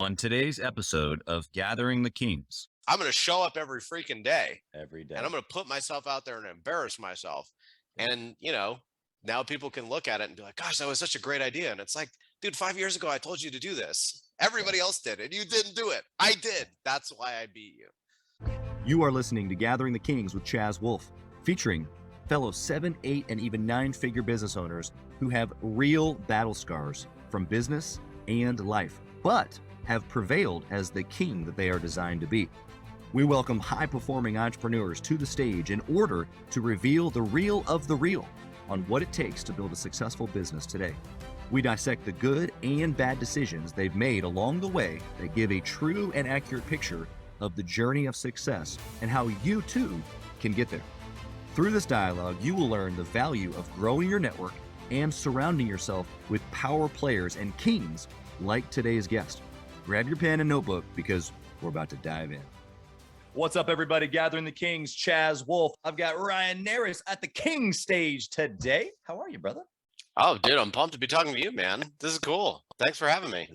On today's episode of Gathering the Kings, I'm going to show up every freaking day. Every day. And I'm going to put myself out there and embarrass myself. And, now people can look at it and be like, gosh, that was such a great idea. And it's like, dude, 5 years ago, I told you to do this. Everybody else did, and you didn't do it. I did. That's why I beat you. You are listening to Gathering the Kings with Chaz Wolfe, featuring fellow 7, 8, and even 9-figure business owners who have real battle scars from business and life, but have prevailed as the king that they are designed to be. We welcome high-performing entrepreneurs to the stage in order to reveal the real of the real on what it takes to build a successful business today. We dissect the good and bad decisions they've made along the way that give a true and accurate picture of the journey of success and how you too can get there. Through this dialogue, you will learn the value of growing your network and surrounding yourself with power players and kings like today's guest. Grab your pen and notebook because we're about to dive in. What's up, everybody? Gathering the Kings, Chaz Wolfe. I've got Ryan Narus at the King stage today. How are you, brother? Oh, dude, I'm pumped to be talking to you, man. This is cool. Thanks for having me.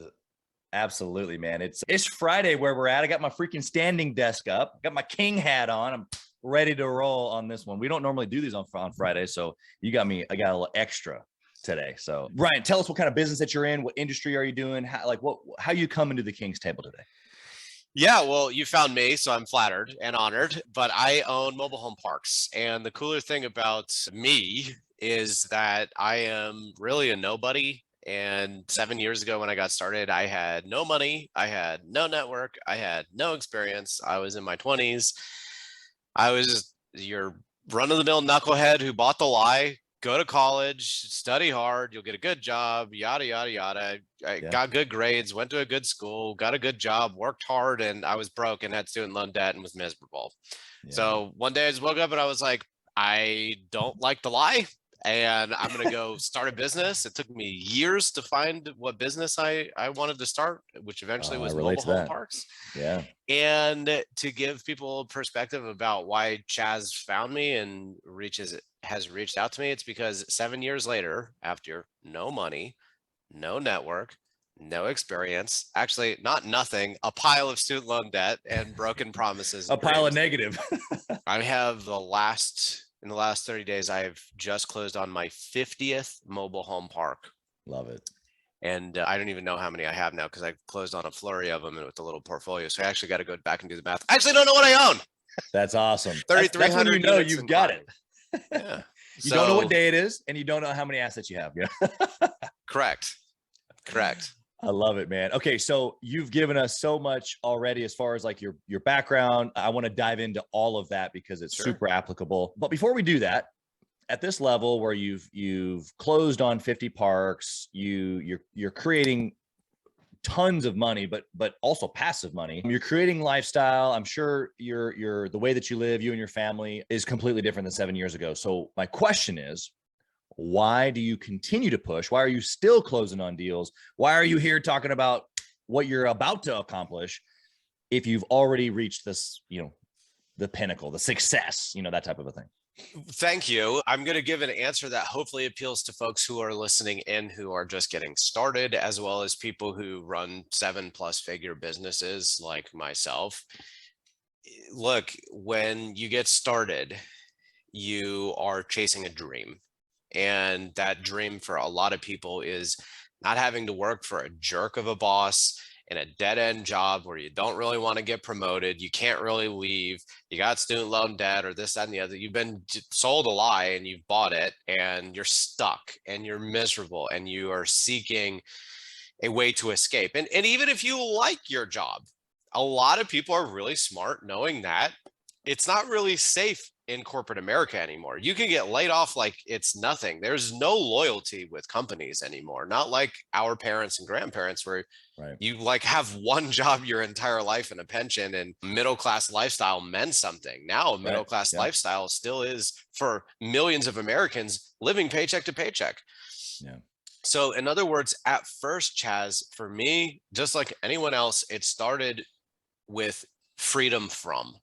Absolutely, man. It's Friday where we're at. I got my freaking standing desk up. Got my king hat on. I'm ready to roll on this one. We don't normally do these on Friday, so I got a little extra today. So Ryan, tell us what kind of business that you're in. What industry are you doing? How you coming to the King's table today? Yeah, well, you found me, so I'm flattered and honored, but I own mobile home parks. And the cooler thing about me is that I am really a nobody. And 7 years ago when I got started, I had no money, I had no network, I had no experience. I was in my 20s. I was your run-of-the-mill knucklehead who bought the lie. Go to college, study hard, you'll get a good job, yada, yada, yada. I got good grades, went to a good school, got a good job, worked hard, and I was broke and had student loan debt and was miserable. Yeah. So one day I just woke up and I was like, I don't like the lie and I'm going to go start a business. It took me years to find what business I wanted to start, which eventually was mobile home parks. Yeah. And to give people perspective about why Chaz found me and has reached out to me, it's because 7 years later, after no money, no network, no experience, actually not nothing, a pile of student loan debt and broken promises. A pile of negative. I have in the last 30 days, I've just closed on my 50th mobile home park. Love it. And I don't even know how many I have now because I closed on a flurry of them with a little portfolio. So I actually got to go back and do the math. I actually don't know what I own. That's awesome. 3,300. That's when you know you've got it. Yeah. You don't know what day it is, and you don't know how many assets you have. Yeah. Correct. I love it, man. Okay, so you've given us so much already as far as like your background. I want to dive into all of that because it's super applicable. But before we do that, at this level where you've closed on 50 parks, you're creating tons of money, but also passive money. You're creating lifestyle. I'm sure the way that you live, you and your family, is completely different than 7 years ago. So my question is, why do you continue to push? Why are you still closing on deals? Why are you here talking about what you're about to accomplish if you've already reached this, the pinnacle, the success, that type of a thing? Thank you. I'm going to give an answer that hopefully appeals to folks who are listening in who are just getting started, as well as people who run 7+ figure businesses like myself. Look, when you get started, you are chasing a dream. And that dream for a lot of people is not having to work for a jerk of a boss in a dead-end job where you don't really want to get promoted, you can't really leave, you got student loan debt or this, that, and the other. You've been sold a lie and you've bought it and you're stuck and you're miserable and you are seeking a way to escape. And even if you like your job, a lot of people are really smart knowing that it's not really safe in corporate America anymore. You can get laid off like it's nothing. There's no loyalty with companies anymore. Not like our parents and grandparents where you have one job your entire life and a pension and middle-class lifestyle meant something. Now a middle-class lifestyle still is for millions of Americans living paycheck to paycheck. Yeah. So in other words, at first, Chaz, for me, just like anyone else, it started with freedom from.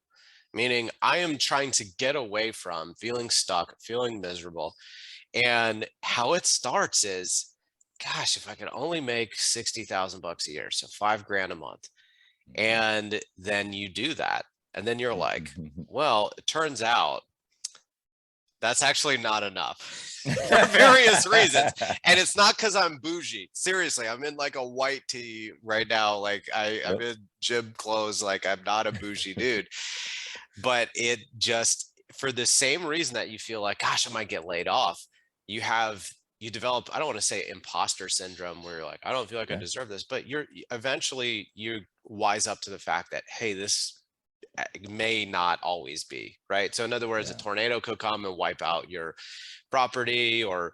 Meaning I am trying to get away from feeling stuck, feeling miserable. And how it starts is gosh, if I could only make 60,000 bucks a year, so $5,000 a month. And then you do that. And then you're like, well, it turns out that's actually not enough for various reasons. And it's not because I'm bougie. Seriously, I'm in like a white tee right now. Like I'm in gym clothes. Like I'm not a bougie dude. But it just, for the same reason that you feel like, gosh, I might get laid off, you develop, I don't want to say imposter syndrome where you're like, I don't feel like I deserve this, but eventually you wise up to the fact that, hey, this may not always be right. So in other words, a tornado could come and wipe out your property, or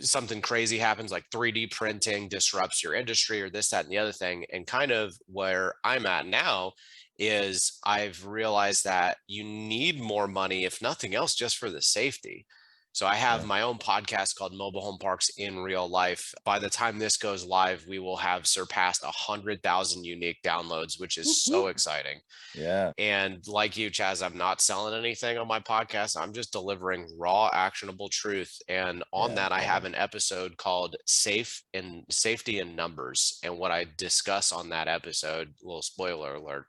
something crazy happens like 3D printing disrupts your industry, or this, that, and the other thing. And kind of where I'm at now is I've realized that you need more money, if nothing else, just for the safety. So I have my own podcast called Mobile Home Parks in Real Life. By the time this goes live, we will have surpassed 100,000 unique downloads, which is so exciting. Yeah. And like you, Chaz, I'm not selling anything on my podcast. I'm just delivering raw, actionable truth. And on that, I have an episode called Safety in Numbers. And what I discuss on that episode, little spoiler alert,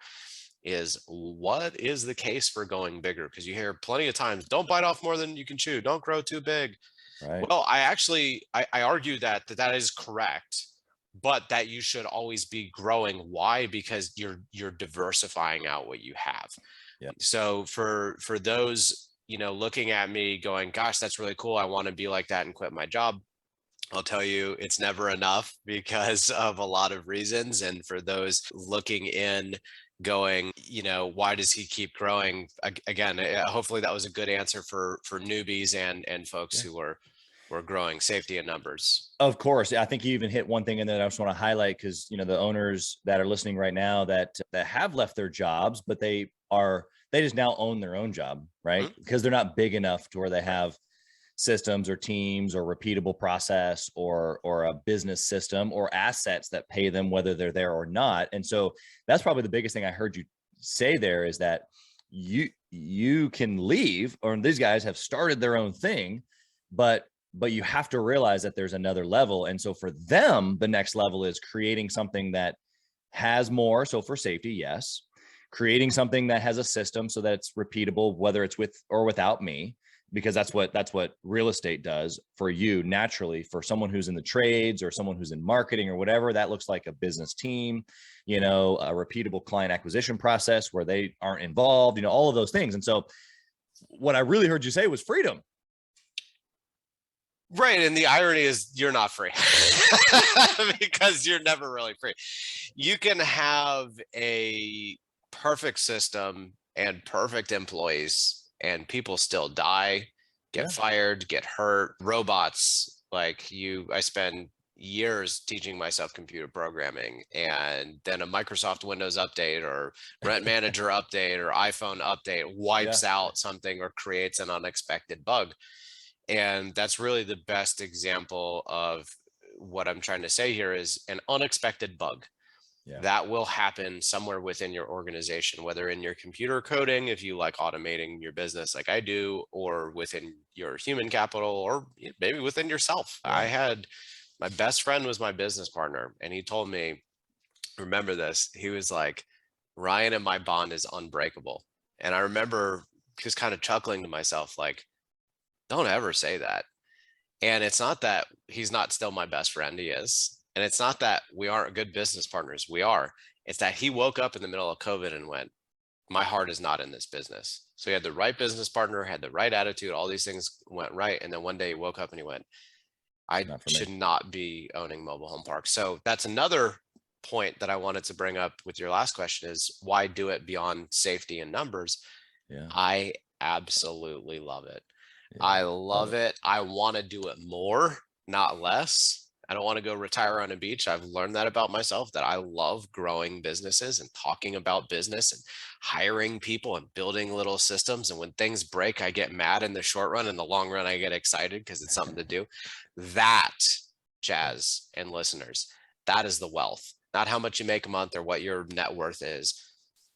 is what is the case for going bigger? Because you hear plenty of times, don't bite off more than you can chew, don't grow too big. Right. Well, I argue that is correct, but that you should always be growing. Why? Because you're diversifying out what you have. So for those, looking at me going, gosh, that's really cool, I want to be like that and quit my job, I'll tell you, it's never enough because of a lot of reasons. And for those looking in, going, why does he keep growing? Again, hopefully that was a good answer for newbies and folks who were growing. Safety in numbers. Of course. I think you even hit one thing in there that I just want to highlight, because the owners that are listening right now that have left their jobs, but they just now own their own job, right? Because they're not big enough to where they have systems or teams or repeatable process or a business system or assets that pay them whether they're there or not. And so that's probably the biggest thing I heard you say there, is that you can leave, or these guys have started their own thing, but you have to realize that there's another level. And so for them, the next level is creating something that has more. So for safety, yes, creating something that has a system so that it's repeatable, whether it's with or without me, because that's what real estate does for you naturally. For someone who's in the trades or someone who's in marketing or whatever, that looks like a business team, a repeatable client acquisition process where they aren't involved, all of those things. And so what I really heard you say was freedom. Right. And the irony is you're not free because you're never really free. You can have a perfect system and perfect employees, and people still die, get fired, get hurt. Robots, I spend years teaching myself computer programming, and then a Microsoft Windows update or Rent Manager update or iPhone update wipes out something or creates an unexpected bug. And that's really the best example of what I'm trying to say here, is an unexpected bug. That will happen somewhere within your organization, whether in your computer coding, if you like automating your business like I do, or within your human capital, or maybe within yourself. I had, my best friend was my business partner, and he told me, remember this, he was like, Ryan and my bond is unbreakable. And I remember just kind of chuckling to myself, like, don't ever say that. And it's not that he's not still my best friend, he is. And it's not that we aren't good business partners, we are. It's that he woke up in the middle of COVID and went, my heart is not in this business. So he had the right business partner, had the right attitude, all these things went right. And then one day he woke up and he went, I should not be owning mobile home parks. So that's another point that I wanted to bring up with your last question, is why do it beyond safety and numbers? I absolutely love it. I love it. I want to do it more, not less. I don't want to go retire on a beach. I've learned that about myself, that I love growing businesses and talking about business and hiring people and building little systems. And when things break, I get mad in the short run. In the long run, I get excited because it's something to do. That, Chaz and listeners, that is the wealth. Not how much you make a month or what your net worth is.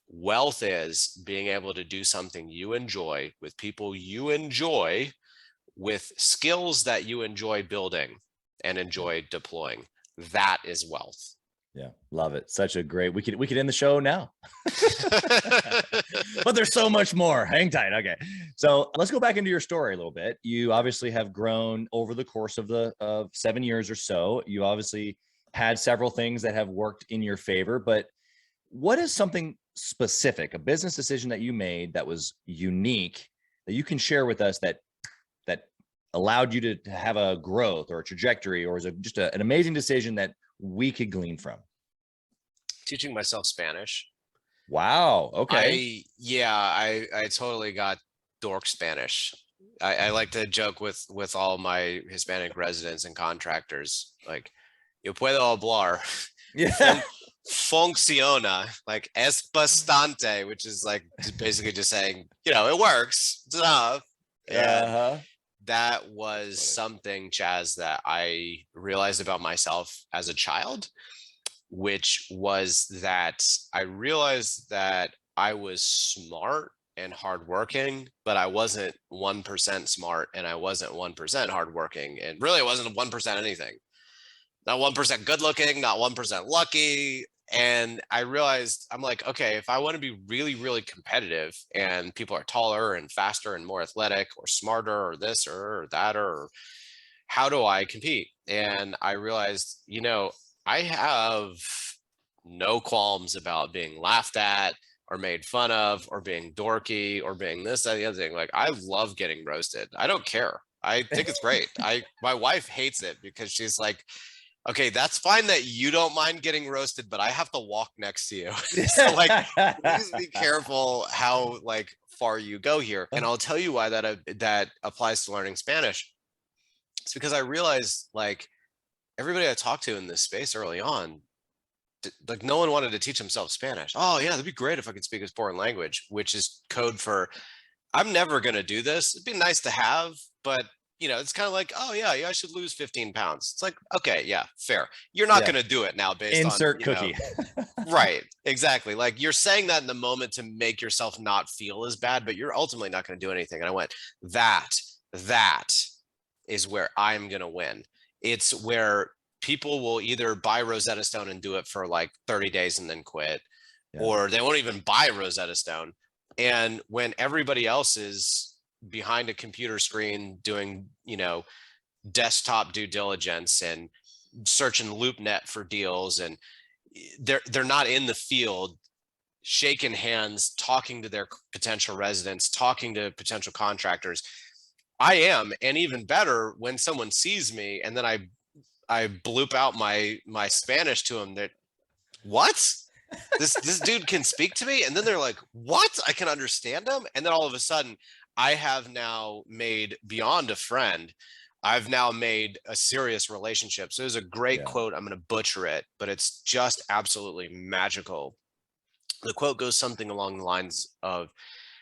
Wealth is being able to do something you enjoy with people you enjoy, with skills that you enjoy building. and enjoy deploying. That is wealth. Yeah, love it. Such a great. We could end the show now, but there's so much more. Hang tight. Okay, so let's go back into your story a little bit. You obviously have grown over the course of 7 years or so. You obviously had several things that have worked in your favor, but what is something specific, a business decision that you made that was unique that you can share with us that allowed you to have a growth or a trajectory, or is it just an amazing decision that we could glean from? Teaching myself Spanish. Wow. Okay. I totally got dork Spanish. I like to joke with all my Hispanic residents and contractors, like, yo puedo hablar. Yeah. Funciona, like es bastante, which is like basically just saying, it works. It's enough. And that was something, Chaz, that I realized about myself as a child, which was that I realized that I was smart and hardworking, but I wasn't 1% smart and I wasn't 1% hardworking. And really, it wasn't 1% anything. Not 1% good looking, not 1% lucky. And I realized, I'm like, okay, if I want to be really, really competitive and people are taller and faster and more athletic or smarter or this or that, or how do I compete? And I realized, I have no qualms about being laughed at or made fun of or being dorky or being this, that, the other thing. Like, I love getting roasted. I don't care. I think it's great. My wife hates it because she's like, okay, that's fine that you don't mind getting roasted, but I have to walk next to you. So like, please be careful how far you go here. And I'll tell you why that applies to learning Spanish. It's because I realized everybody I talked to in this space early on, no one wanted to teach themselves Spanish. Oh yeah, that'd be great if I could speak a foreign language, which is code for, I'm never going to do this. It'd be nice to have, but it's kind of like, oh yeah, I should lose 15 pounds. It's like, okay, yeah, fair. You're not going to do it now based insert on cookie. Right. Exactly. Like, you're saying that in the moment to make yourself not feel as bad, but you're ultimately not going to do anything. And I went, that is where I'm going to win. It's where people will either buy Rosetta Stone and do it for 30 days and then quit, or they won't even buy Rosetta Stone. And when everybody else is behind a computer screen doing, desktop due diligence and searching LoopNet for deals, and they're not in the field shaking hands, talking to their potential residents, talking to potential contractors, I am. And even better, when someone sees me and then I bloop out my Spanish to them, that what? This dude can speak to me, and then they're like, what? I can understand him. And then all of a sudden, I have now made, beyond a friend, I've now made a serious relationship. So there's a great quote. I'm going to butcher it, but it's just absolutely magical. The quote goes something along the lines of,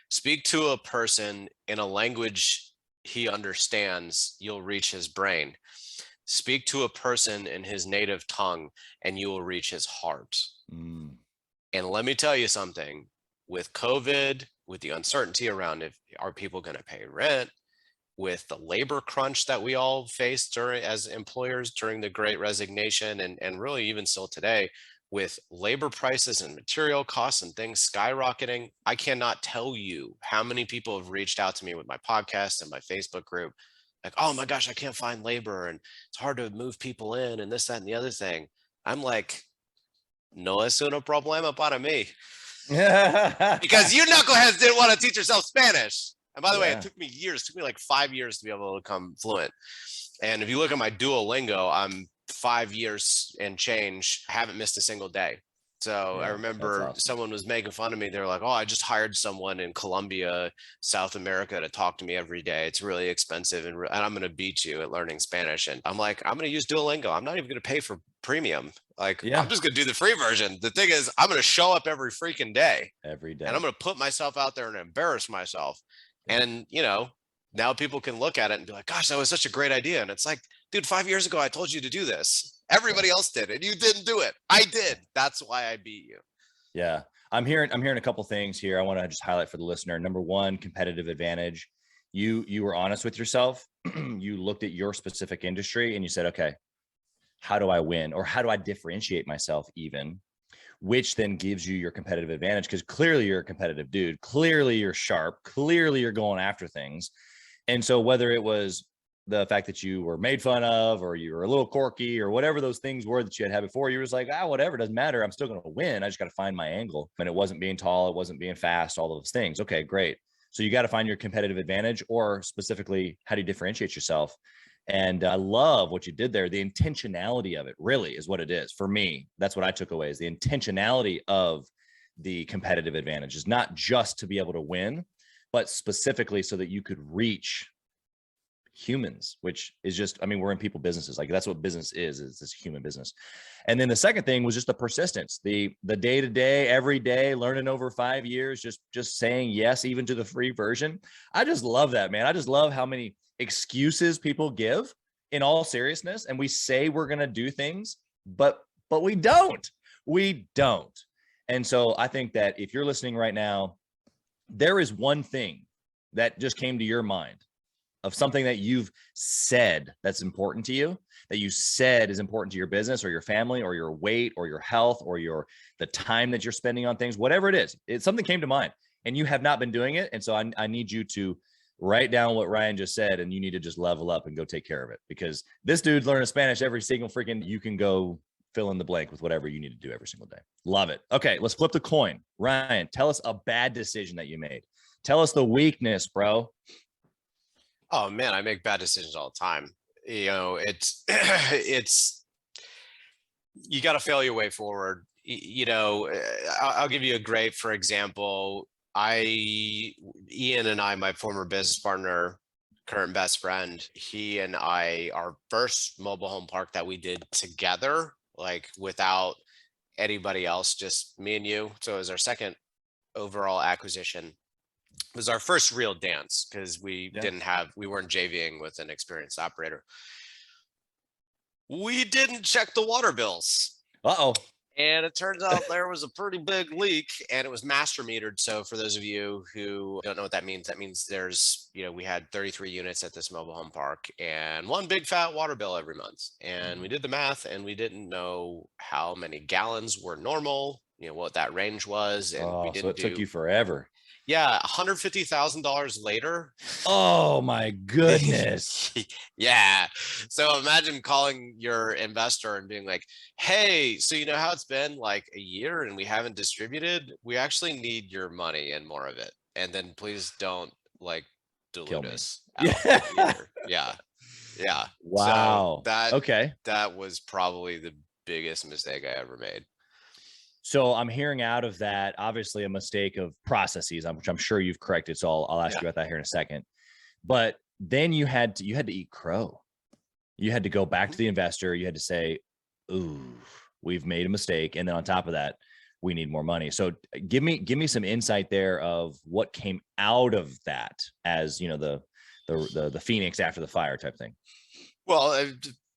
speak to a person in a language he understands, you'll reach his brain. Speak to a person in his native tongue and you will reach his heart. And let me tell you something, with COVID, with the uncertainty around are people going to pay rent, with the labor crunch that we all faced as employers during the Great Resignation, and really even still today, with labor prices and material costs and things skyrocketing, I cannot tell you how many people have reached out to me with my podcast and my Facebook group, like, oh my gosh, I can't find labor and it's hard to move people in and this, that, and the other thing. I'm like, no es un problema para mí. Because you knuckleheads didn't want to teach yourself Spanish. And by the way, it took me years. It took me 5 years to be able to become fluent. And if you look at my Duolingo, I'm 5 years and change. I haven't missed a single day. So I remember someone was making fun of me. They're like, oh, I just hired someone in Colombia, South America to talk to me every day. It's really expensive and I'm going to beat you at learning Spanish. And I'm like, I'm going to use Duolingo. I'm not even going to pay for premium. I'm just going to do the free version. The thing is, I'm going to show up every freaking day. Every day. And I'm going to put myself out there and embarrass myself. And, now people can look at it and be like, gosh, that was such a great idea. And it's like, dude, 5 years ago, I told you to do this. Everybody else did, and you didn't do it. I did. That's why I beat you. Yeah. I'm hearing a couple things here. I want to just highlight for the listener. Number one, competitive advantage. You were honest with yourself. you looked at your specific industry and you said, okay, how do I win? Or how do I differentiate myself even? Which then gives you your competitive advantage, because clearly you're a competitive dude. Clearly you're sharp. Clearly you're going after things. And so whether it was the fact that you were made fun of, or you were a little quirky, or whatever those things were that you had before, you was like, whatever, doesn't matter. I'm still going to win. I just got to find my angle. And it wasn't being tall. It wasn't being fast, all those things. Okay, great. So you got to find your competitive advantage, or specifically, how do you differentiate yourself? And I love what you did there. The intentionality of it really is what it is for me. That's what I took away, is the intentionality of the competitive advantage is not just to be able to win, but specifically so that you could reach humans, which is just, I mean, we're in people businesses. Like, that's what business is this human business. And then the second thing was just the persistence, the day-to-day, every day, learning over 5 years, just saying yes, even to the free version. I just love that, man. I just love how many excuses people give, in all seriousness, and we say we're going to do things, but we don't. And so I think that if you're listening right now, there is one thing that just came to your mind of something that you've said that's important to you, that you said is important to your business or your family or your weight or your health or the time that you're spending on things, whatever it is. Something came to mind and you have not been doing it. And so I need you to write down what Ryan just said, and you need to just level up and go take care of it, because this dude's learning Spanish every single freaking, you can go fill in the blank with whatever you need to do every single day. Love it. Okay, let's flip the coin. Ryan, tell us a bad decision that you made. Tell us the weakness, bro. Oh man, I make bad decisions all the time. It's you got to fail your way forward. I'll give you a great, for example. Ian and I, my former business partner, current best friend, he and I, our first mobile home park that we did together, like without anybody else, just me and you. So it was our second overall acquisition. It was our first real dance, because we weren't JVing with an experienced operator. We didn't check the water bills. Uh-oh. And it turns out there was a pretty big leak, and it was master metered. So for those of you who don't know what that means there's, we had 33 units at this mobile home park and one big fat water bill every month. And we did the math, and we didn't know how many gallons were normal, what that range was. And we didn't took you forever. Yeah, $150,000 later. Oh my goodness. Yeah. So imagine calling your investor and being like, hey, so you know how it's been like a year and we haven't distributed? We actually need your money and more of it. And then please don't dilute us. Yeah. Yeah. Wow. So that was probably the biggest mistake I ever made. So I'm hearing out of that, obviously, a mistake of processes, which I'm sure you've corrected. So I'll ask you about that here in a second. But then you had to eat crow. You had to go back to the investor. You had to say, ooh, we've made a mistake. And then on top of that, we need more money. So give me some insight there of what came out of that, as the phoenix after the fire type thing. Well,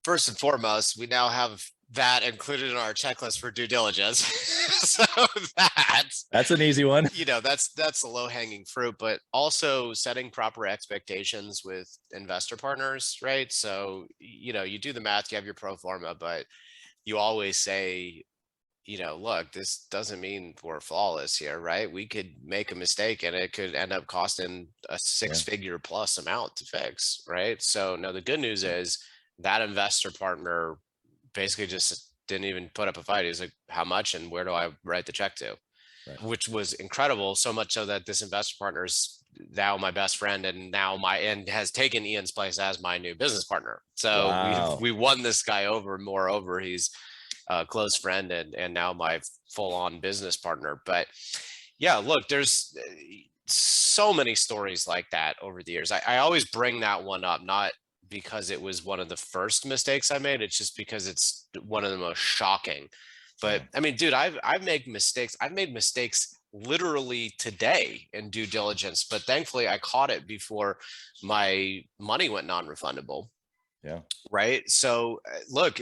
first and foremost, we now have that included in our checklist for due diligence. So that's an easy one. That's the low-hanging fruit, but also setting proper expectations with investor partners, right? So, you do the math, you have your pro forma, but you always say, look, this doesn't mean we're flawless here, right? We could make a mistake and it could end up costing a six-figure plus amount to fix, right? So now the good news is that investor partner basically just didn't even put up a fight. He was like, how much and where do I write the check to? Right. Which was incredible. So much so that this investor partner is now my best friend and has taken Ian's place as my new business partner. So wow. we won this guy over. Moreover, he's a close friend and now my full-on business partner. But yeah, look, there's so many stories like that over the years. I always bring that one up, not because it was one of the first mistakes I made. It's just because it's one of the most shocking. But I mean, dude, I've made mistakes. I've made mistakes literally today in due diligence, but thankfully I caught it before my money went non-refundable. Yeah. Right. So look,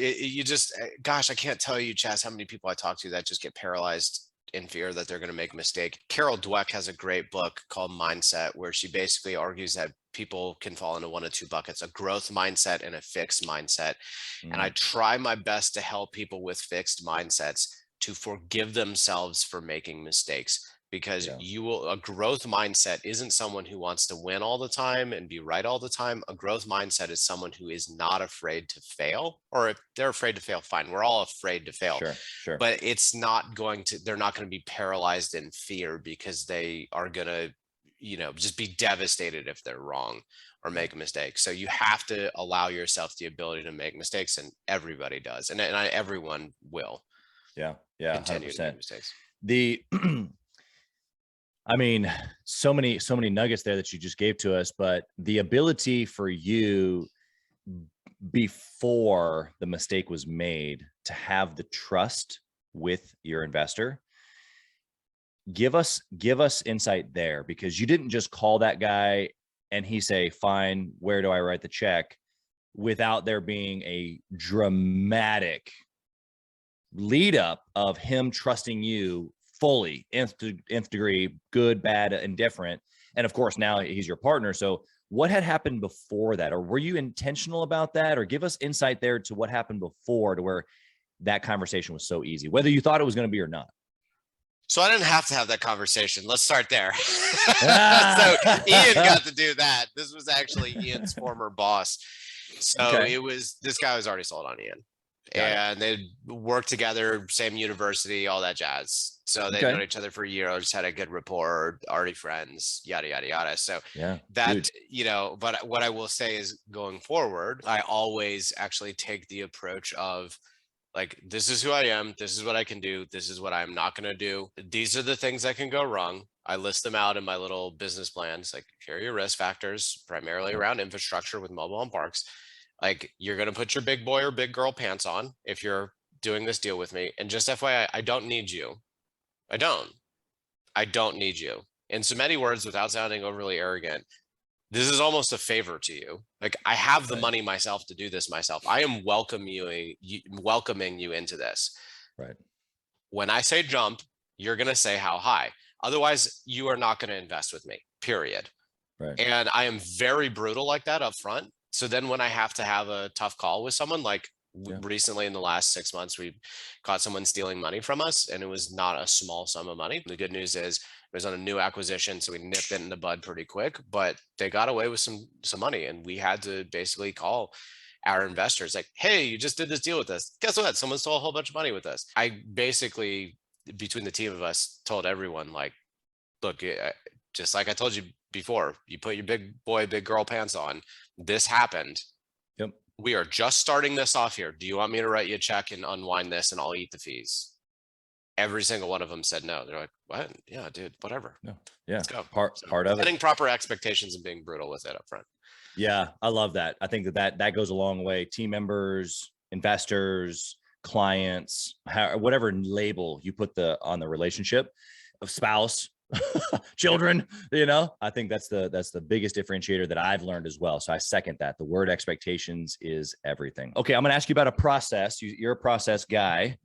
gosh, I can't tell you, Chaz, how many people I talk to that just get paralyzed in fear that they're going to make a mistake. Carol Dweck has a great book called Mindset, where she basically argues that people can fall into one of two buckets, a growth mindset and a fixed mindset. And I try my best to help people with fixed mindsets to forgive themselves for making mistakes, because a growth mindset isn't someone who wants to win all the time and be right all the time. A growth mindset is someone who is not afraid to fail, or if they're afraid to fail, fine. We're all afraid to fail, Sure. But they're not going to be paralyzed in fear, because they are going to, just be devastated if they're wrong or make a mistake. So you have to allow yourself the ability to make mistakes, and everybody does. And everyone will. Yeah. Continue 100%. to make mistakes. I mean, so many nuggets there that you just gave to us, but the ability for you before the mistake was made to have the trust with your investor. Give us insight there, because you didn't just call that guy and he say, fine, where do I write the check, without there being a dramatic lead up of him trusting you fully, nth degree, good, bad, indifferent. And of course, now he's your partner. So what had happened before that? Or were you intentional about that? Or give us insight there to what happened before, to where that conversation was so easy, whether you thought it was going to be or not. So I didn't have to have that conversation. Let's start there. So Ian got to do that. This was actually Ian's former boss. So this guy was already sold on Ian. And they worked together, same university, all that jazz. So they'd known each other for a year, just had a good rapport, already friends, yada, yada, yada. So but what I will say is, going forward, I always actually take the approach of, like, this is who I am. This is what I can do. This is what I'm not going to do. These are the things that can go wrong. I list them out in my little business plans, like, here are your risk factors, primarily around infrastructure with mobile home parks. Like, you're going to put your big boy or big girl pants on if you're doing this deal with me. And just FYI, I don't need you. I don't need you. In so many words, without sounding overly arrogant, this is almost a favor to you. Like, I have the money myself to do this myself. I am welcoming you into this. Right. When I say jump, you're going to say how high. Otherwise, you are not going to invest with me, period. Right. And I am very brutal like that up front. So then when I have to have a tough call with someone, like recently in the last 6 months, we caught someone stealing money from us, and it was not a small sum of money. The good news is it was on a new acquisition, so we nipped it in the bud pretty quick, but they got away with some money, and we had to basically call our investors like, hey, you just did this deal with us. Guess what? Someone stole a whole bunch of money with us. I basically, between the team of us, told everyone, like, look, just like I told you before, you put your big boy, big girl pants on. This happened. Yep. We are just starting this off here. Do you want me to write you a check and unwind this, and I'll eat the fees? Every single one of them said no. They're like, what? Yeah, dude, whatever. No. Yeah. Let's go. Part of it. Setting proper expectations and being brutal with it up front. Yeah, I love that. I think that goes a long way. Team members, investors, clients, whatever label you put on the relationship, of spouse, children, I think that's the biggest differentiator that I've learned as well. So I second that. The word expectations is everything. Okay, I'm going to ask you about a process. You're a process guy,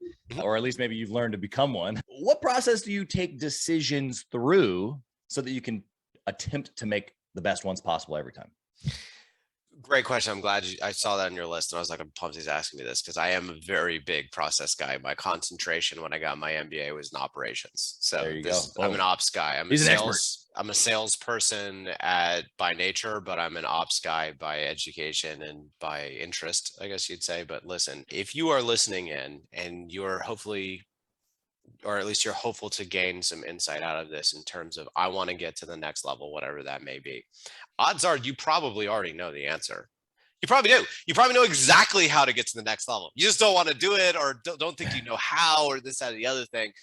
or at least maybe you've learned to become one. What process do you take decisions through so that you can attempt to make the best ones possible every time? Great question. I'm glad I saw that on your list, and I was like, I'm pumped he's asking me this, because I am a very big process guy. My concentration when I got my MBA was in operations. So there you go. I'm an ops guy. I'm a salesperson by nature, but I'm an ops guy by education and by interest, I guess you'd say. But listen, if you are listening in and you're hopefully, or at least you're hopeful to gain some insight out of this in terms of, I want to get to the next level, whatever that may be, odds are you probably already know the answer. You probably do. You probably know exactly how to get to the next level. You just don't want to do it, or don't think you know how, or this, that, or the other thing.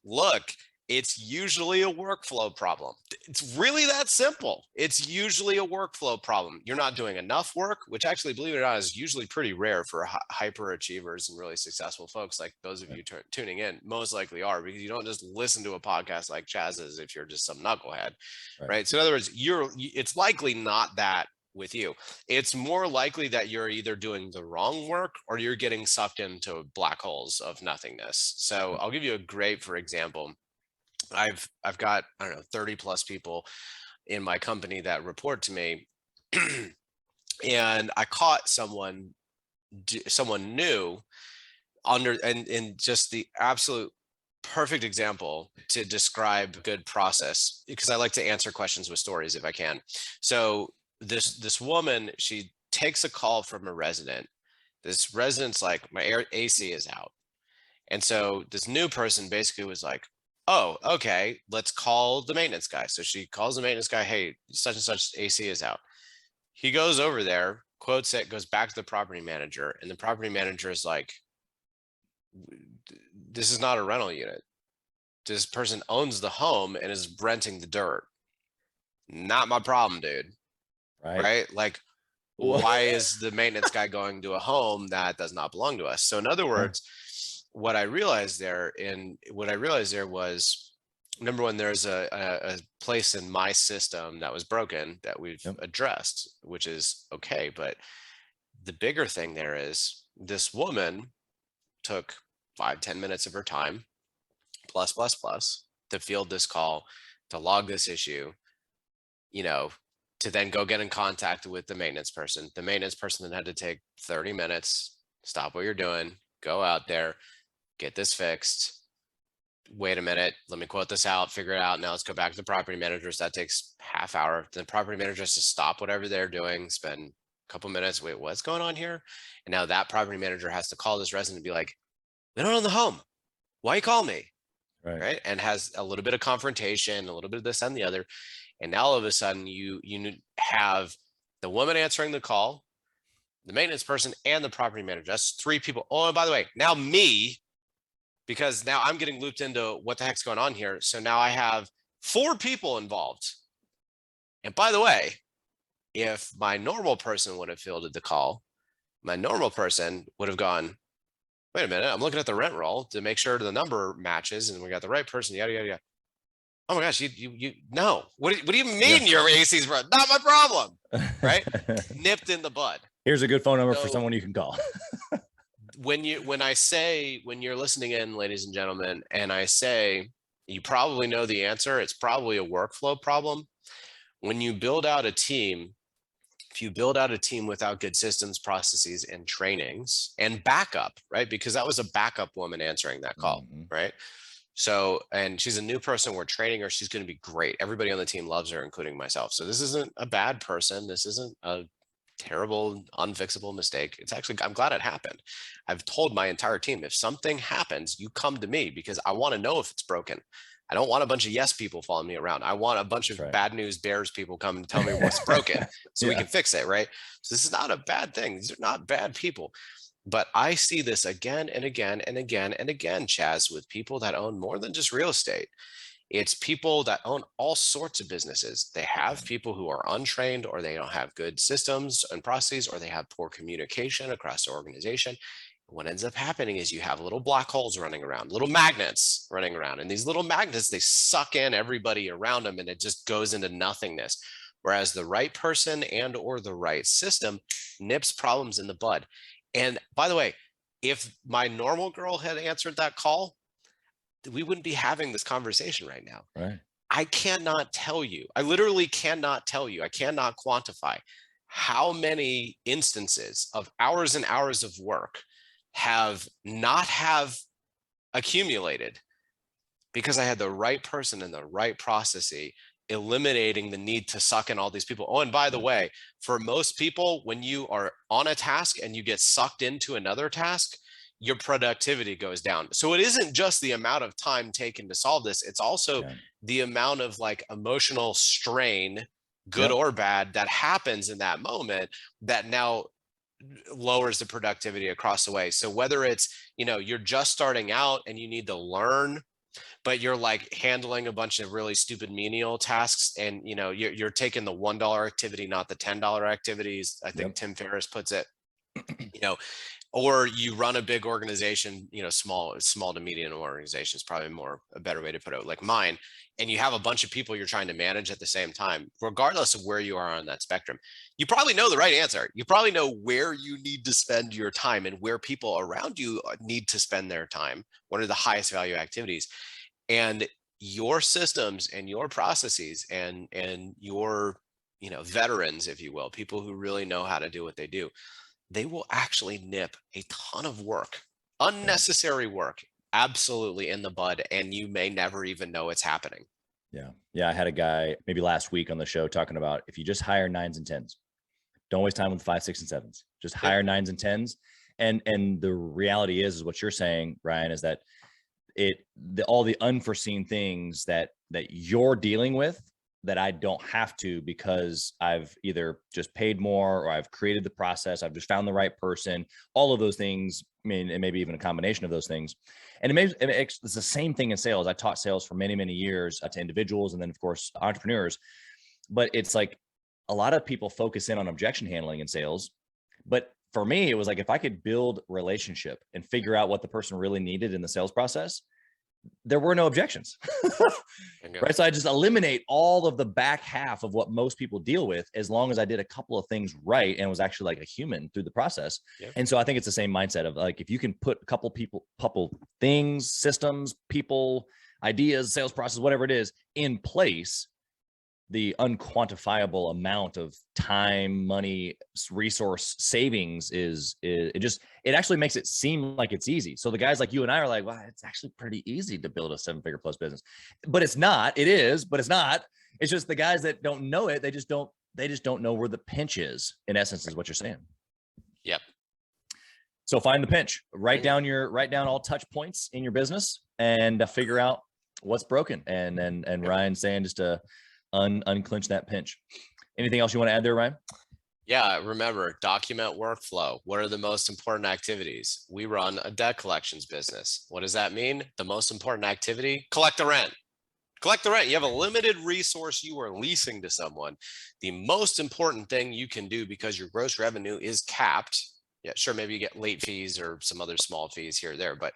Look, it's usually a workflow problem. It's really that simple. It's usually a workflow problem. You're not doing enough work, which actually, believe it or not, is usually pretty rare for hyper achievers and really successful folks like those of you tuning in. Most likely are, because you don't just listen to a podcast like Chaz's if you're just some knucklehead, right? So in other words, it's likely not that with you. It's more likely that you're either doing the wrong work or you're getting sucked into black holes of nothingness. So I'll give you a great, for example. I've got, I don't know, 30 plus people in my company that report to me. And I caught someone new and just the absolute perfect example to describe good process, because I like to answer questions with stories if I can. So this woman, she takes a call from a resident. This resident's like, my AC is out. And so this new person basically was like, oh, okay, let's call the maintenance guy. So she calls the maintenance guy, hey, such and such AC is out. He goes over there, quotes it, goes back to the property manager, and the property manager is like, this is not a rental unit. This person owns the home and is renting the dirt. Not my problem, dude. Right? Like, why is the maintenance guy going to a home that does not belong to us? So in other words, what I realized there was, number one, there's a place in my system that was broken that we've addressed, which is okay. But the bigger thing there is, this woman took 5-10 minutes of her time plus to field this call, to log this issue, to then go get in contact with the maintenance person. The maintenance person then had to take 30 minutes, stop what you're doing, go out there, get this fixed. Wait a minute, let me quote this out, figure it out. Now let's go back to the property managers. That takes half hour. The property manager has to stop whatever they're doing, spend a couple minutes. Wait, what's going on here? And now that property manager has to call this resident and be like, we don't own the home. Why you call me? Right. And has a little bit of confrontation, a little bit of this and the other. And now all of a sudden you have the woman answering the call, the maintenance person, and the property manager. That's 3 people. Oh, and by the way, now me, because now I'm getting looped into what the heck's going on here. So now I have 4 people involved. And by the way, if my normal person would have fielded the call, my normal person would have gone, wait a minute, I'm looking at the rent roll to make sure the number matches and we got the right person, yada, yada, yada. Oh my gosh, you no. What do you mean your AC's broke? Not my problem, right? Nipped in the bud. Here's a good phone number for someone you can call. when you're listening in, ladies and gentlemen, and I say, you probably know the answer, it's probably a workflow problem. When you build out a team, if you build out a team without good systems, processes, and trainings and backup, right? Because that was a backup woman answering that call, right? So, and she's a new person, we're training her, she's going to be great. Everybody on the team loves her, including myself. So this isn't a bad person. This isn't a terrible, unfixable mistake. It's actually, I'm glad it happened. I've told my entire team, if something happens, you come to me because I want to know if it's broken. I don't want a bunch of yes people following me around. I want a bunch of bad news bears people come and tell me what's broken so we can fix it, right? So this is not a bad thing. These are not bad people. But I see this again and again and again and again, Chaz, with people that own more than just real estate. It's people that own all sorts of businesses. They have people who are untrained, or they don't have good systems and processes, or they have poor communication across the organization. What ends up happening is you have little black holes running around, little magnets running around. And these little magnets, they suck in everybody around them, and it just goes into nothingness. Whereas the right person and or the right system nips problems in the bud. And by the way, if my normal girl had answered that call, we wouldn't be having this conversation right now. Right. I cannot tell you. I literally cannot tell you. I cannot quantify how many instances of hours and hours of work have accumulated because I had the right person and the right process, eliminating the need to suck in all these people. Oh, and by the way, for most people, when you are on a task and you get sucked into another task, your productivity goes down. So it isn't just the amount of time taken to solve this. It's also the amount of like emotional strain, good or bad, that happens in that moment that now lowers the productivity across the way. So whether it's, you're just starting out and you need to learn, but you're like handling a bunch of really stupid menial tasks, and you're taking the $1 activity, not the $10 activities. I think Tim Ferriss puts it, or you run a big organization, small to medium organization is probably a better way to put it, like mine, and you have a bunch of people you're trying to manage at the same time, regardless of where you are on that spectrum. You probably know the right answer. You probably know where you need to spend your time and where people around you need to spend their time. What are the highest value activities? And your systems and your processes and your, veterans, if you will, people who really know how to do what they do, they will actually nip a ton of work, unnecessary work, absolutely in the bud, and you may never even know it's happening. Yeah. I had a guy maybe last week on the show talking about, if you just hire 9s and 10s, don't waste time with 5, 6, and 7s. Just hire 9s and 10s. And the reality is what you're saying, Ryan, is that all the unforeseen things that you're dealing with that I don't have to, because I've either just paid more or I've created the process, I've just found the right person, all of those things, I mean, and maybe even a combination of those things. And it's the same thing in sales. I taught sales for many, many years to individuals and then, of course, entrepreneurs. But it's like a lot of people focus in on objection handling in sales. But for me, it was like, if I could build relationship and figure out what the person really needed in the sales process, there were no objections. Right. So I just eliminate all of the back half of what most people deal with, as long as I did a couple of things right and was actually like a human through the process. Yep. And so I think it's the same mindset of like, if you can put a couple things, systems, people, ideas, sales process, whatever it is in place, the unquantifiable amount of time, money, resource savings it actually makes it seem like it's easy. So the guys like you and I are like, well, it's actually pretty easy to build a 7-figure plus business, but it's not. It is, but it's not. It's just the guys that don't know it. They just don't know where the pinch is, in essence, is what you're saying. Yep. So find the pinch, write down all touch points in your business and figure out what's broken. And Ryan's saying just to unclench that pinch. Anything else you want to add there, Ryan? Yeah, remember, document workflow. What are the most important activities? We run a debt collections business. What does that mean? The most important activity, collect the rent. Collect the rent. You have a limited resource you are leasing to someone. The most important thing you can do, because your gross revenue is capped. Yeah, sure, maybe you get late fees or some other small fees here or there, but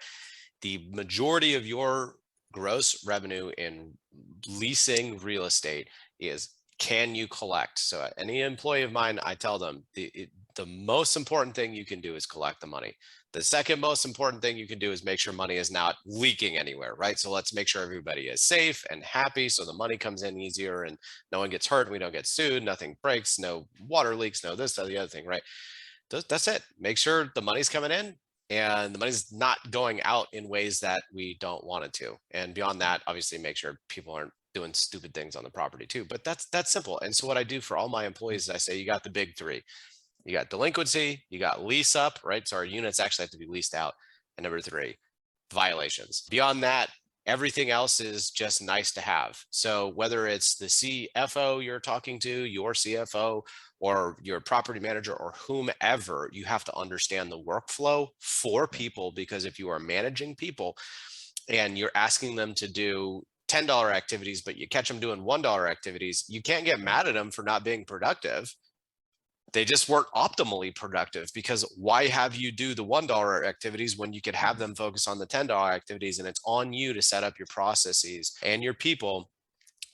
the majority of your gross revenue in leasing real estate is, can you collect? So any employee of mine, I tell them the most important thing you can do is collect the money. The second most important thing you can do is make sure money is not leaking anywhere, right? So let's make sure everybody is safe and happy, so the money comes in easier and no one gets hurt and we don't get sued, nothing breaks, no water leaks, no this, no the other thing, right? That's it. Make sure the money's coming in and the money's not going out in ways that we don't want it to. And beyond that, obviously make sure people aren't doing stupid things on the property too. But that's simple. And so what I do for all my employees is I say, you got the big three. You got delinquency, you got lease up, right? So our units actually have to be leased out. And number 3, violations. Beyond that, everything else is just nice to have. So whether it's the CFO you're talking to, your CFO, or your property manager, or whomever, you have to understand the workflow for people, because if you are managing people and you're asking them to do $10 activities, but you catch them doing $1 activities, you can't get mad at them for not being productive. They just weren't optimally productive, because why have you do the $1 activities when you could have them focus on the $10 activities? And it's on you to set up your processes and your people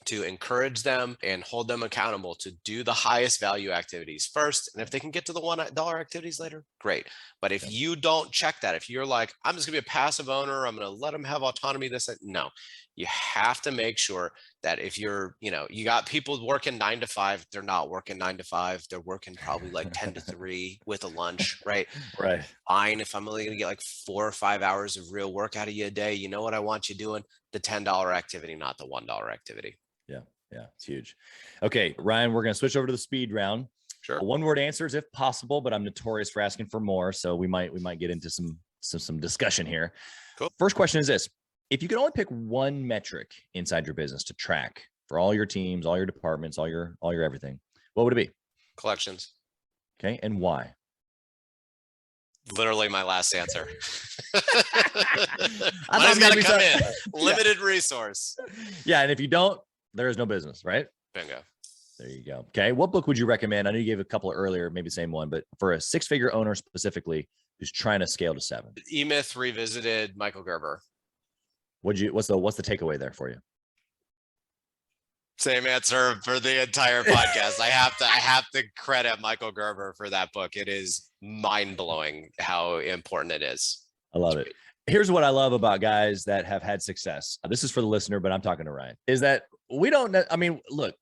to encourage them and hold them accountable to do the highest value activities first. And if they can get to the $1 activities later, great. But if you don't check that, if you're like, I'm just gonna be a passive owner, I'm gonna let them have autonomy, no, you have to make sure that if you're, you got people working 9 to 5, they're not working 9 to 5. They're working probably like 10 to 3 with a lunch, right? Right. Fine. If I'm only gonna get like 4 or 5 hours of real work out of you a day, you know what I want you doing? The $10 activity, not the $1 activity. Yeah, it's huge. Okay, Ryan, we're going to switch over to the speed round. Sure. One-word answers if possible, but I'm notorious for asking for more, so we might get into some discussion here. Cool. First question is this: if you could only pick one metric inside your business to track for all your teams, all your departments, all your everything, what would it be? Collections. Okay, and why? Literally my last answer. Money's got to come in. Limited resource. Yeah, and if you don't, there is no business, right? Bingo. There you go. Okay. What book would you recommend? I know you gave a couple earlier, maybe the same one, but for a 6-figure owner specifically who's trying to scale to 7. E-Myth Revisited, Michael Gerber. What's the takeaway there for you? Same answer for the entire podcast. I have to credit Michael Gerber for that book. It is mind-blowing how important it is. I love it. Here's what I love about guys that have had success. This is for the listener, but I'm talking to Ryan, is that we don't, I mean, look,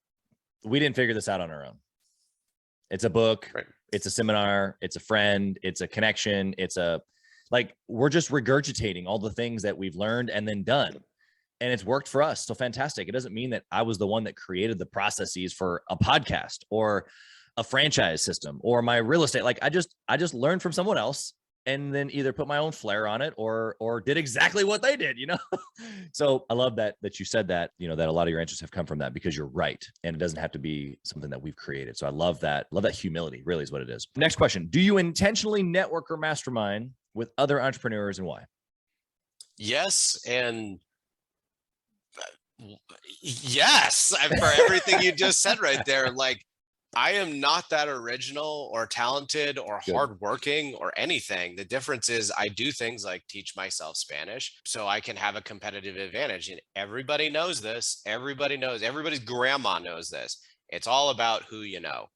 we didn't figure this out on our own. It's a book, right? It's a seminar, it's a friend, it's a connection. We're just regurgitating all the things that we've learned and then done. And it's worked for us. So fantastic. It doesn't mean that I was the one that created the processes for a podcast or a franchise system or my real estate. Like I just learned from someone else and then either put my own flair on it or did exactly what they did, So I love that you said that, that a lot of your answers have come from that, because you're right. And it doesn't have to be something that we've created. So I love that. Love that humility really is what it is. Next question. Do you intentionally network or mastermind with other entrepreneurs, and why? Yes. And yes, for everything you just said right there, like, I am not that original or talented or hardworking or anything. The difference is I do things like teach myself Spanish so I can have a competitive advantage. And everybody knows this. Everybody knows. Everybody's grandma knows this. It's all about who you know.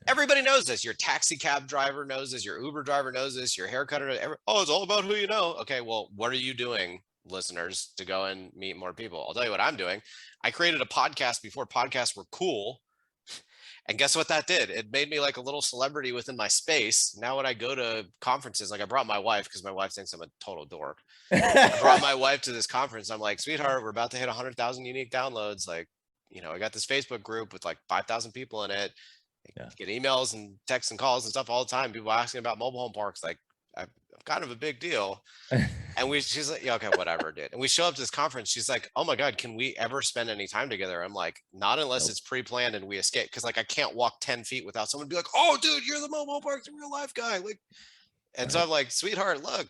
Everybody knows this. Your taxi cab driver knows this. Your Uber driver knows this. Your haircutter. It's all about who you know. Okay, well, what are you doing, listeners, to go and meet more people? I'll tell you what I'm doing. I created a podcast before podcasts were cool. And guess what that did? It made me like a little celebrity within my space. Now when I go to conferences, like I brought my wife because my wife thinks I'm a total dork. I brought my wife to this conference. I'm like, sweetheart, we're about to hit 100,000 unique downloads. Like, I got this Facebook group with like 5,000 people in it. I get emails and texts and calls and stuff all the time. People asking about mobile home parks. Like, I'm kind of a big deal. And she's like, yeah, okay, whatever, dude. And we show up to this conference. She's like, oh my God, can we ever spend any time together? I'm like, not unless it's pre-planned and we escape. Cause like, I can't walk 10 feet without someone be like, oh dude, you're the mobile parks in real life guy. Like, and so I'm like, sweetheart, look,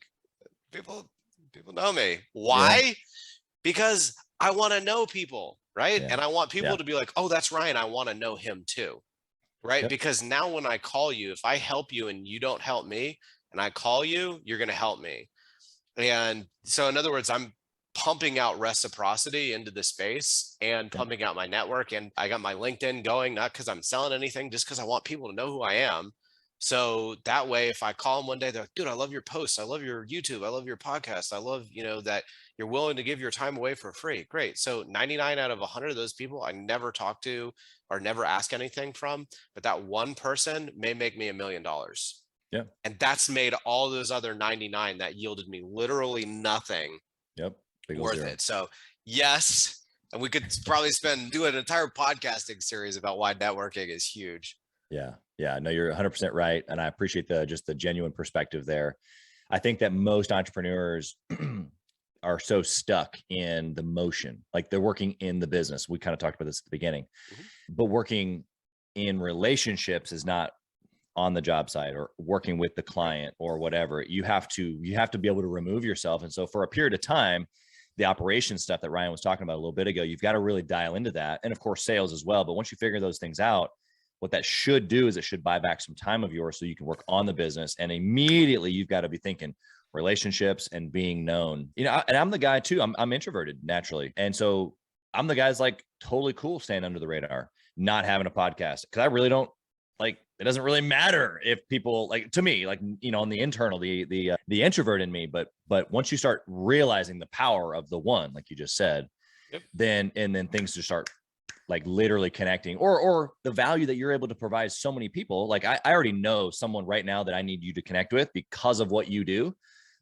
people know me. Why? Yeah. Because I want to know people. Right. Yeah. And I want people to be like, oh, that's Ryan. I want to know him too. Right. Yep. Because now when I call you, if I help you and you don't help me and I call you, you're going to help me. And so in other words, I'm pumping out reciprocity into the space and pumping out my network. And I got my LinkedIn going, not because I'm selling anything, just because I want people to know who I am. So that way, if I call them one day, they're like, dude, I love your posts. I love your YouTube. I love your podcast. I love, that you're willing to give your time away for free. Great. So 99 out of 100 of those people I never talk to or never ask anything from, but that one person may make me $1 million. Yeah. And that's made all those other 99 that yielded me literally nothing. Yep. Worth it. So yes. And we could probably do an entire podcasting series about why networking is huge. Yeah. Yeah. No, you're 100% right. And I appreciate the genuine perspective there. I think that most entrepreneurs are so stuck in the motion, like they're working in the business. We kind of talked about this at the beginning, but working in relationships is not on the job site or working with the client or whatever. You have to be able to remove yourself. And so for a period of time, the operations stuff that Ryan was talking about a little bit ago, you've got to really dial into that. And of course, sales as well. But once you figure those things out, what that should do is it should buy back some time of yours so you can work on the business. And immediately you've got to be thinking relationships and being known, and I'm the guy too. I'm introverted naturally. And so I'm the guy's like totally cool staying under the radar, not having a podcast. Cause I really don't like, it doesn't really matter if people like, to me, like, on the internal, the introvert in me, but once you start realizing the power of the one, like you just said, then things just start like literally connecting or the value that you're able to provide so many people. Like I already know someone right now that I need you to connect with because of what you do.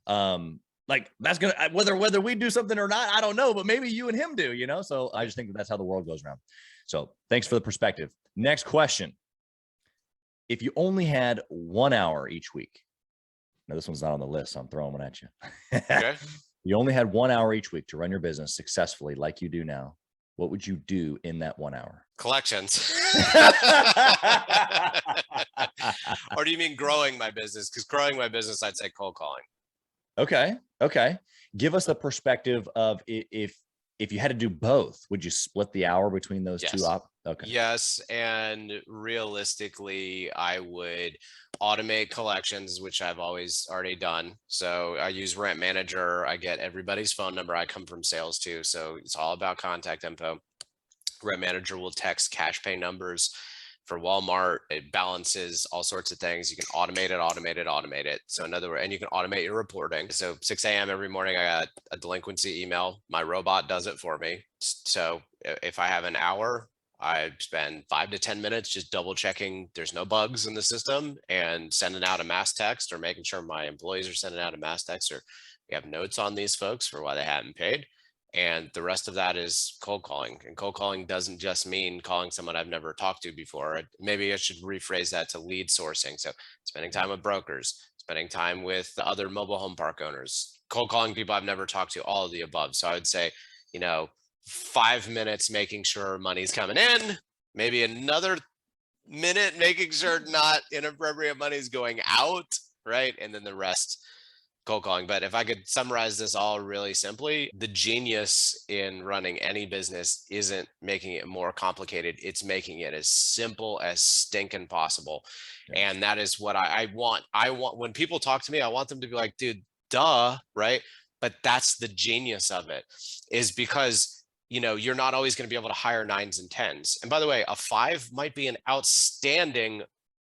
Like that's going to, whether we do something or not, I don't know, but maybe you and him do, So I just think that's how the world goes around. So thanks for the perspective. Next question. If you only had 1 hour each week, now this one's not on the list, so I'm throwing one at you. Okay. You only had 1 hour each week to run your business successfully like you do now. What would you do in that 1 hour? Collections. Or do you mean growing my business? Because growing my business, I'd say cold calling. Okay. Give us the perspective of if you had to do both, would you split the hour between those two? Okay. Yes. And realistically, I would automate collections, which I've always already done. So I use Rent Manager. I get everybody's phone number. I come from sales too. So it's all about contact info. Rent Manager will text cash pay numbers for Walmart. It balances all sorts of things. You can automate it. So in other words, and you can automate your reporting. So 6 a.m. every morning, I got a delinquency email. My robot does it for me. So if I have an hour, I spend 5 to 10 minutes just double checking there's no bugs in the system and sending out a mass text, or making sure my employees are sending out a mass text, or we have notes on these folks for why they hadn't paid. And the rest of that is cold calling. And cold calling doesn't just mean calling someone I've never talked to before. Maybe I should rephrase that to lead sourcing. So spending time with brokers, spending time with the other mobile home park owners, cold calling people I've never talked to, all of the above. So I would say, 5 minutes making sure money's coming in, maybe another minute making sure not inappropriate money is going out, right? And then the rest cold calling. But if I could summarize this all really simply, the genius in running any business isn't making it more complicated. It's making it as simple as stinking possible. Yeah. And that is what I want. When people talk to me, I want them to be like, dude, duh, right? But that's the genius of it, is because you're not always going to be able to hire 9s and 10s. And by the way, a 5 might be an outstanding,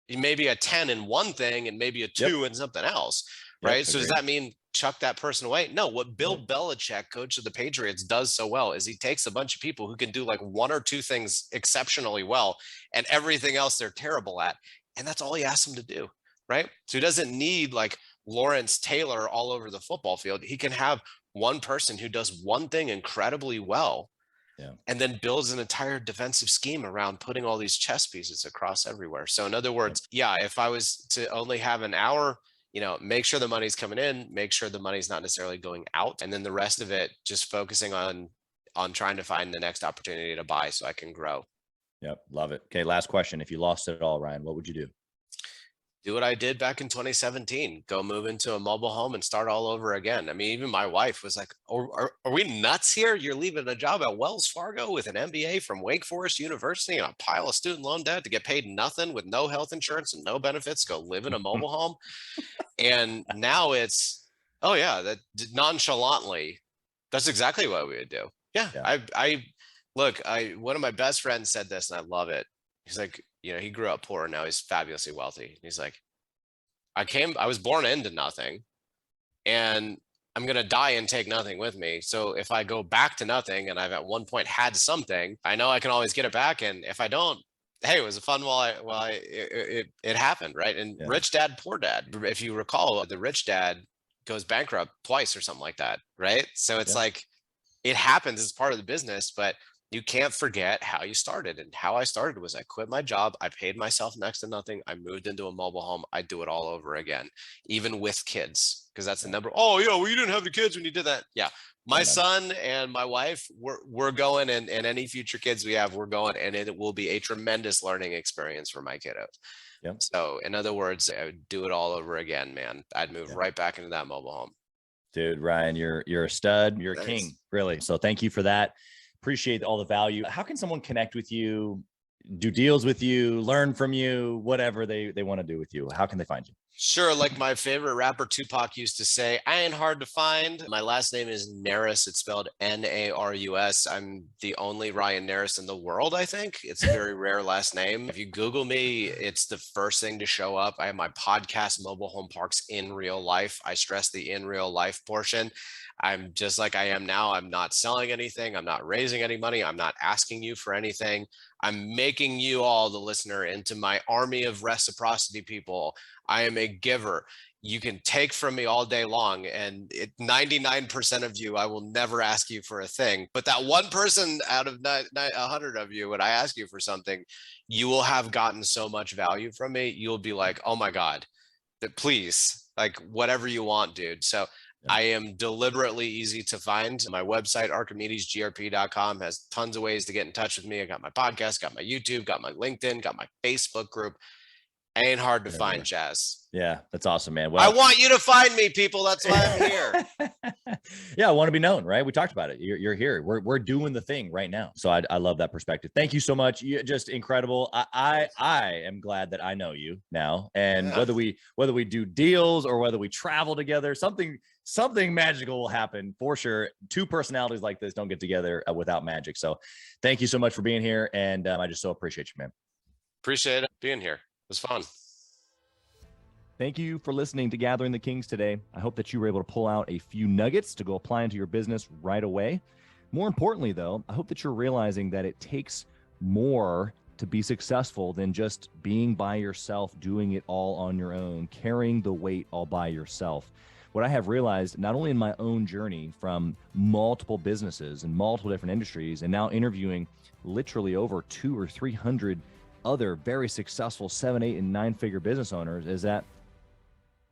maybe a 10 in one thing and maybe a 2 in something else. Right. So does that mean chuck that person away? No. What Bill Belichick, coach of the Patriots, does so well is he takes a bunch of people who can do like 1 or 2 things exceptionally well, and everything else they're terrible at. And that's all he asks them to do. Right. So he doesn't need like Lawrence Taylor all over the football field. He can have one person who does one thing incredibly well. Yeah. And then builds an entire defensive scheme around putting all these chess pieces across everywhere. So in other words, if I was to only have an hour, make sure the money's coming in, make sure the money's not necessarily going out. And then the rest of it, just focusing on trying to find the next opportunity to buy so I can grow. Yep. Love it. Okay. Last question. If you lost it all, Ryan, what would you do? Do what I did back in 2017, go move into a mobile home and start all over again. I mean, even my wife was like, are we nuts here? You're leaving a job at Wells Fargo with an MBA from Wake Forest University and a pile of student loan debt to get paid nothing with no health insurance and no benefits, go live in a mobile home. And now it's, that nonchalantly, that's exactly what we would do. Yeah. One of my best friends said this and I love it. He's like, he grew up poor and now he's fabulously wealthy. He's like, I was born into nothing and I'm going to die and take nothing with me. So if I go back to nothing and I've at one point had something, I know I can always get it back. And if I don't, hey, it was fun it happened. Right. And rich dad, poor dad. If you recall, the rich dad goes bankrupt twice or something like that. Right. So it's like, it happens as part of the business, but you can't forget how you started. And how I started was I quit my job. I paid myself next to nothing. I moved into a mobile home. I do it all over again, even with kids, because that's the number. Oh, you didn't have the kids when you did that. Yeah. My son and my wife, we're going, and any future kids we have, we're going, and it will be a tremendous learning experience for my kiddos. Yep. So in other words, I would do it all over again, man. I'd move right back into that mobile home. Dude, Ryan, you're a stud. You're a king, really. So thank you for that. Appreciate all the value. How can someone connect with you, do deals with you, learn from you, whatever they want to do with you? How can they find you? Sure. Like my favorite rapper Tupac used to say, I ain't hard to find. My last name is Narus. It's spelled Narus. I'm the only Ryan Narus in the world, I think. It's a very rare last name. If you Google me, it's the first thing to show up. I have my podcast, Mobile Home Parks in Real Life. I stress the in real life portion. I'm just like I am now. I'm not selling anything. I'm not raising any money. I'm not asking you for anything. I'm making you all, the listener, into my army of reciprocity people. I am a giver. You can take from me all day long, and 99% of you, I will never ask you for a thing. But that one person out of 100 of you, when I ask you for something, you will have gotten so much value from me. You'll be like, oh my God, please, like whatever you want, dude. So I am deliberately easy to find. My website, archimedesgrp.com, has tons of ways to get in touch with me. I got my podcast, got my YouTube, got my LinkedIn, got my Facebook group. Ain't hard to find, Chaz. Yeah, that's awesome, man. Well, I want you to find me, people. That's why I'm here. Yeah, I want to be known, right? We talked about it. You're here. We're doing the thing right now. So I love that perspective. Thank you so much. You're just incredible. I am glad that I know you now. And whether we do deals or whether we travel together, something magical will happen for sure. Two personalities like this don't get together without magic. So thank you so much for being here. And I just so appreciate you, man. Appreciate it being here. It was fun. Thank you for listening to Gathering the Kings today. I hope that you were able to pull out a few nuggets to go apply into your business right away. More importantly, though, I hope that you're realizing that it takes more to be successful than just being by yourself, doing it all on your own, carrying the weight all by yourself. What I have realized, not only in my own journey from multiple businesses and multiple different industries, and now interviewing literally over 200 or 300 other very successful 7, 8, and 9-figure business owners, is that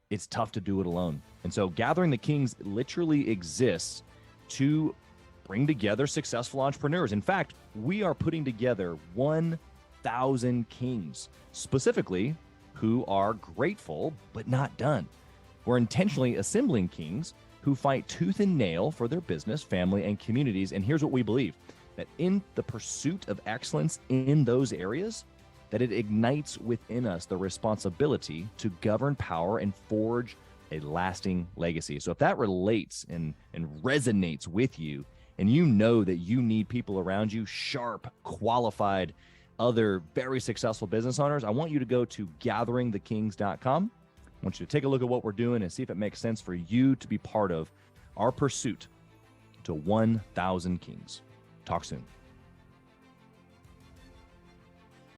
it's tough to do it alone. And so Gathering the Kings literally exists to bring together successful entrepreneurs. In fact, we are putting together 1,000 kings, specifically who are grateful but not done. We're intentionally assembling kings who fight tooth and nail for their business, family, and communities. And here's what we believe, that in the pursuit of excellence in those areas, that it ignites within us the responsibility to govern power and forge a lasting legacy. So if that relates and resonates with you, and you know that you need people around you, sharp, qualified, other very successful business owners, I want you to go to gatheringthekings.com. I want you to take a look at what we're doing and see if it makes sense for you to be part of our pursuit to 1,000 kings. Talk soon.